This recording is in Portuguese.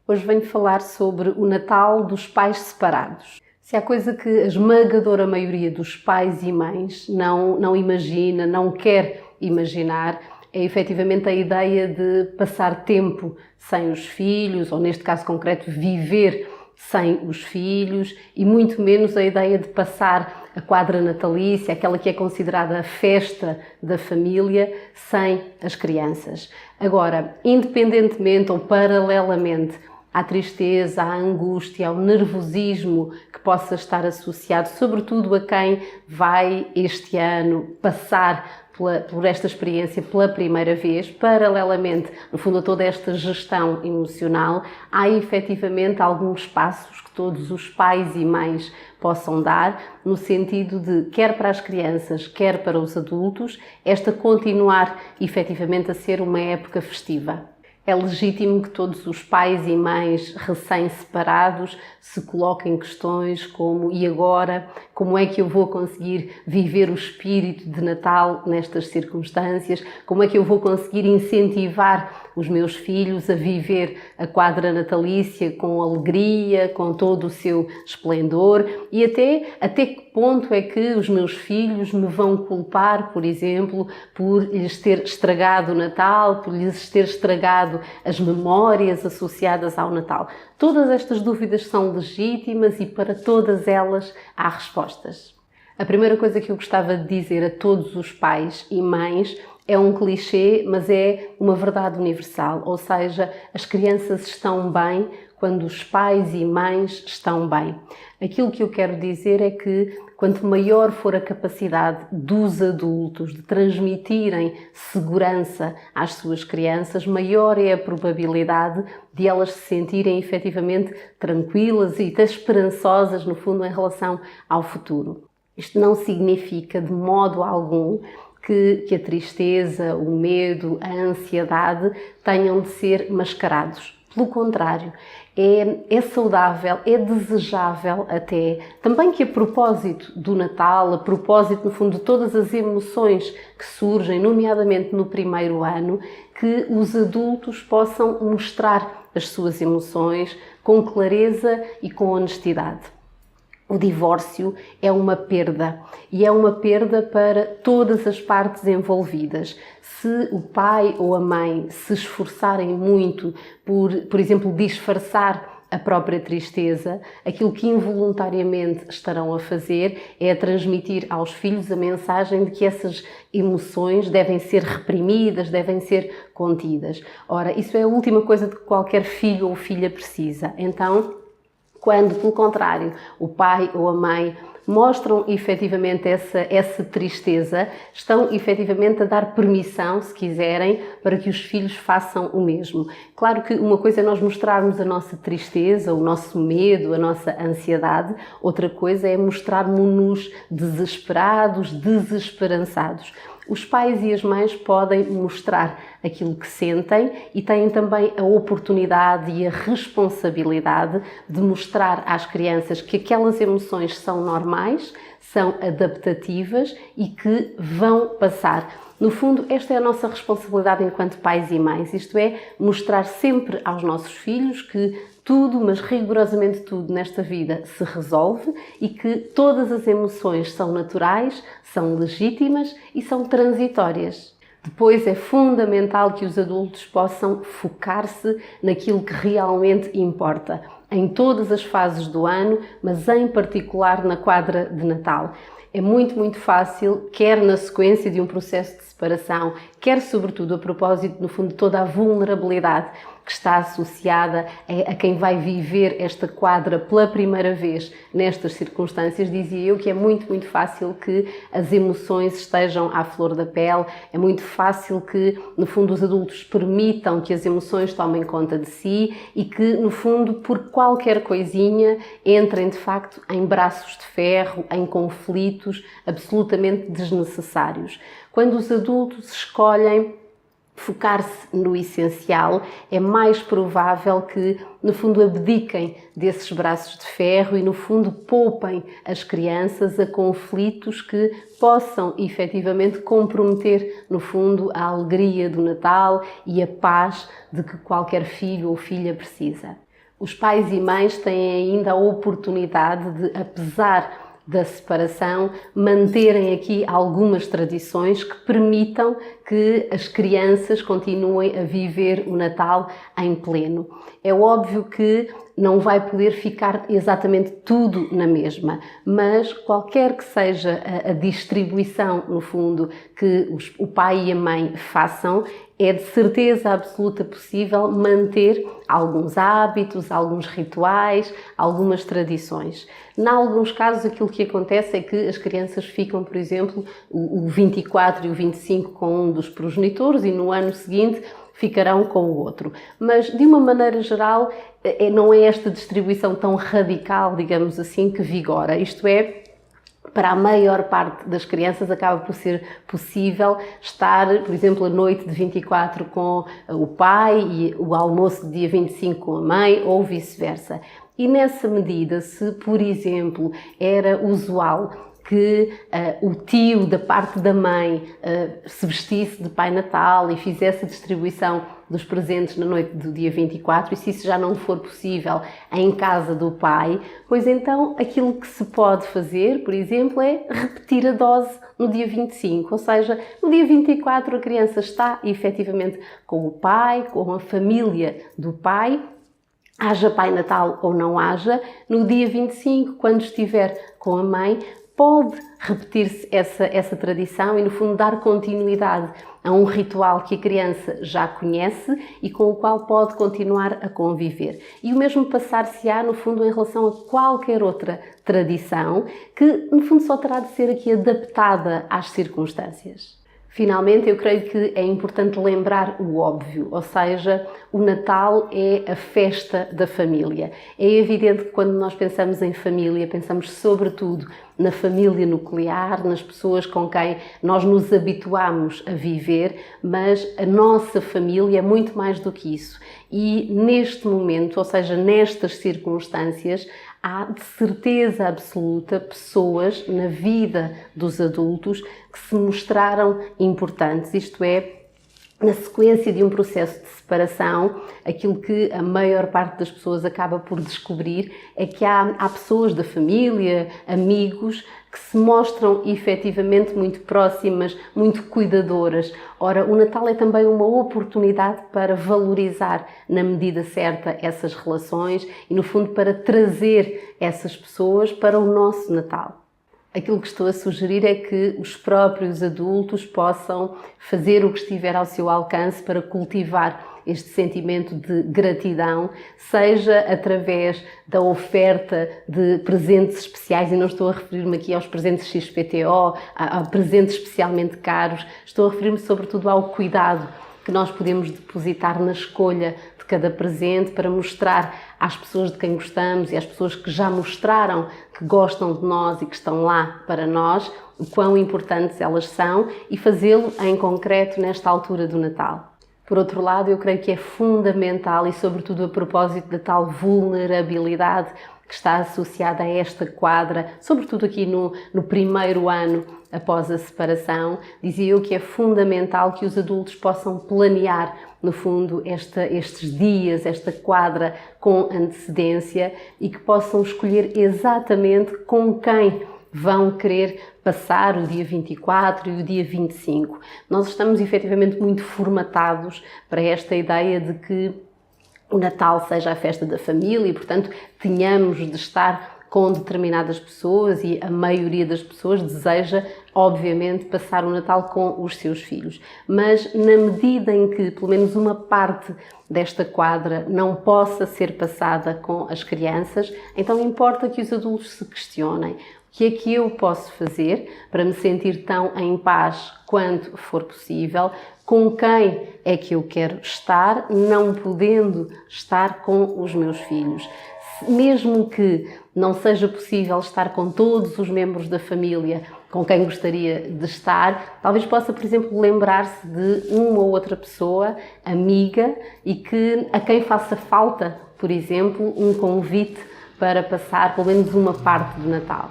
Hoje venho falar sobre o Natal dos pais separados. Se há coisa que a esmagadora maioria dos pais e mães não imagina, não quer imaginar, é efetivamente a ideia de passar tempo sem os filhos, ou neste caso concreto, viver sem os filhos, e muito menos a ideia de passar a quadra natalícia, aquela que é considerada a festa da família, sem as crianças. Agora, independentemente ou paralelamente à tristeza, à angústia, ao nervosismo que possa estar associado, sobretudo a quem vai este ano passar por esta experiência pela primeira vez, paralelamente, no fundo, a toda esta gestão emocional, há efetivamente alguns passos que todos os pais e mães possam dar, no sentido de, quer para as crianças, quer para os adultos, esta continuar efetivamente a ser uma época festiva. É legítimo que todos os pais e mães recém-separados se coloquem questões como: e agora? Como é que eu vou conseguir viver o espírito de Natal nestas circunstâncias? Como é que eu vou conseguir incentivar os meus filhos a viver a quadra natalícia com alegria, com todo o seu esplendor? E até que ponto é que os meus filhos me vão culpar, por exemplo, por lhes ter estragado o Natal, por lhes ter estragado as memórias associadas ao Natal? Todas estas dúvidas são legítimas e para todas elas há respostas. A primeira coisa que eu gostava de dizer a todos os pais e mães é um clichê, mas é uma verdade universal, ou seja, as crianças estão bem quando os pais e mães estão bem. Aquilo que eu quero dizer é que quanto maior for a capacidade dos adultos de transmitirem segurança às suas crianças, maior é a probabilidade de elas se sentirem efetivamente tranquilas e esperançosas, no fundo, em relação ao futuro. Isto não significa de modo algum que a tristeza, o medo, a ansiedade tenham de ser mascarados. Pelo contrário, é saudável, é desejável até, também que a propósito do Natal, a propósito, no fundo, de todas as emoções que surgem, nomeadamente no primeiro ano, que os adultos possam mostrar as suas emoções com clareza e com honestidade. O divórcio é uma perda, e é uma perda para todas as partes envolvidas. Se o pai ou a mãe se esforçarem muito por exemplo, disfarçar a própria tristeza, aquilo que involuntariamente estarão a fazer é a transmitir aos filhos a mensagem de que essas emoções devem ser reprimidas, devem ser contidas. Ora, isso é a última coisa de que qualquer filho ou filha precisa. Então, quando, pelo contrário, o pai ou a mãe mostram efetivamente essa tristeza, estão efetivamente a dar permissão, se quiserem, para que os filhos façam o mesmo. Claro que uma coisa é nós mostrarmos a nossa tristeza, o nosso medo, a nossa ansiedade, outra coisa é mostrarmos-nos desesperados, desesperançados. Os pais e as mães podem mostrar aquilo que sentem e têm também a oportunidade e a responsabilidade de mostrar às crianças que aquelas emoções são normais, são adaptativas e que vão passar. No fundo, esta é a nossa responsabilidade enquanto pais e mães, isto é, mostrar sempre aos nossos filhos que tudo, mas rigorosamente tudo nesta vida se resolve e que todas as emoções são naturais, são legítimas e são transitórias. Depois é fundamental que os adultos possam focar-se naquilo que realmente importa, em todas as fases do ano, mas em particular na quadra de Natal. É muito fácil, quer na sequência de um processo de separação, quer sobretudo a propósito, no fundo, de toda a vulnerabilidade que está associada a quem vai viver esta quadra pela primeira vez nestas circunstâncias, dizia eu que é muito fácil que as emoções estejam à flor da pele, é muito fácil que, no fundo, os adultos permitam que as emoções tomem conta de si e que, no fundo, por qualquer coisinha, entrem de facto em braços de ferro, em conflitos absolutamente desnecessários. Quando os adultos escolhem focar-se no essencial, é mais provável que, no fundo, abdiquem desses braços de ferro e, no fundo, poupem as crianças a conflitos que possam, efetivamente, comprometer, no fundo, a alegria do Natal e a paz de que qualquer filho ou filha precisa. Os pais e mães têm ainda a oportunidade de, apesar da separação, manterem aqui algumas tradições que permitam que as crianças continuem a viver o Natal em pleno. É óbvio que não vai poder ficar exatamente tudo na mesma, mas qualquer que seja a distribuição, no fundo, que o pai e a mãe façam, é de certeza absoluta possível manter alguns hábitos, alguns rituais, algumas tradições. Em alguns casos, aquilo que acontece é que as crianças ficam, por exemplo, o 24 e o 25 com um dos progenitores e no ano seguinte ficarão com o outro. Mas, de uma maneira geral, não é esta distribuição tão radical, digamos assim, que vigora. Isto é, para a maior parte das crianças acaba por ser possível estar, por exemplo, a noite de 24 com o pai e o almoço de dia 25 com a mãe ou vice-versa. E nessa medida, se, por exemplo, era usual que o tio da parte da mãe se vestisse de Pai Natal e fizesse a distribuição dos presentes na noite do dia 24, e se isso já não for possível em casa do pai, pois então aquilo que se pode fazer, por exemplo, é repetir a dose no dia 25, ou seja, no dia 24 a criança está efetivamente com o pai, com a família do pai, haja Pai Natal ou não haja. No dia 25, quando estiver com a mãe, pode repetir-se essa tradição e, no fundo, dar continuidade a um ritual que a criança já conhece e com o qual pode continuar a conviver. E o mesmo passar-se-á, no fundo, em relação a qualquer outra tradição que, no fundo, só terá de ser aqui adaptada às circunstâncias. Finalmente, eu creio que é importante lembrar o óbvio, ou seja, o Natal é a festa da família. É evidente que quando nós pensamos em família, pensamos sobretudo na família nuclear, nas pessoas com quem nós nos habituamos a viver, mas a nossa família é muito mais do que isso. E neste momento, ou seja, nestas circunstâncias, há de certeza absoluta pessoas na vida dos adultos que se mostraram importantes, isto é, na sequência de um processo de separação, aquilo que a maior parte das pessoas acaba por descobrir é que há pessoas da família, amigos, que se mostram efetivamente muito próximas, muito cuidadoras. Ora, o Natal é também uma oportunidade para valorizar na medida certa essas relações e, no fundo, para trazer essas pessoas para o nosso Natal. Aquilo que estou a sugerir é que os próprios adultos possam fazer o que estiver ao seu alcance para cultivar este sentimento de gratidão, seja através da oferta de presentes especiais, e não estou a referir-me aqui aos presentes XPTO, a presentes especialmente caros, estou a referir-me sobretudo ao cuidado que nós podemos depositar na escolha de cada presente para mostrar às pessoas de quem gostamos e às pessoas que já mostraram que gostam de nós e que estão lá para nós, o quão importantes elas são, e fazê-lo em concreto nesta altura do Natal. Por outro lado, eu creio que é fundamental, e sobretudo a propósito da tal vulnerabilidade que está associada a esta quadra, sobretudo aqui no primeiro ano após a separação, dizia eu que é fundamental que os adultos possam planear, no fundo, estes dias, esta quadra com antecedência, e que possam escolher exatamente com quem vão querer passar o dia 24 e o dia 25. Nós estamos efetivamente muito formatados para esta ideia de que o Natal seja a festa da família e, portanto, tenhamos de estar com determinadas pessoas, e a maioria das pessoas deseja, obviamente, passar o Natal com os seus filhos. Mas na medida em que, pelo menos uma parte desta quadra não possa ser passada com as crianças, então importa que os adultos se questionem: o que é que eu posso fazer para me sentir tão em paz quanto for possível? Com quem é que eu quero estar, não podendo estar com os meus filhos? Mesmo que não seja possível estar com todos os membros da família com quem gostaria de estar, talvez possa, por exemplo, lembrar-se de uma ou outra pessoa, amiga, e a quem faça falta, por exemplo, um convite para passar pelo menos uma parte do Natal.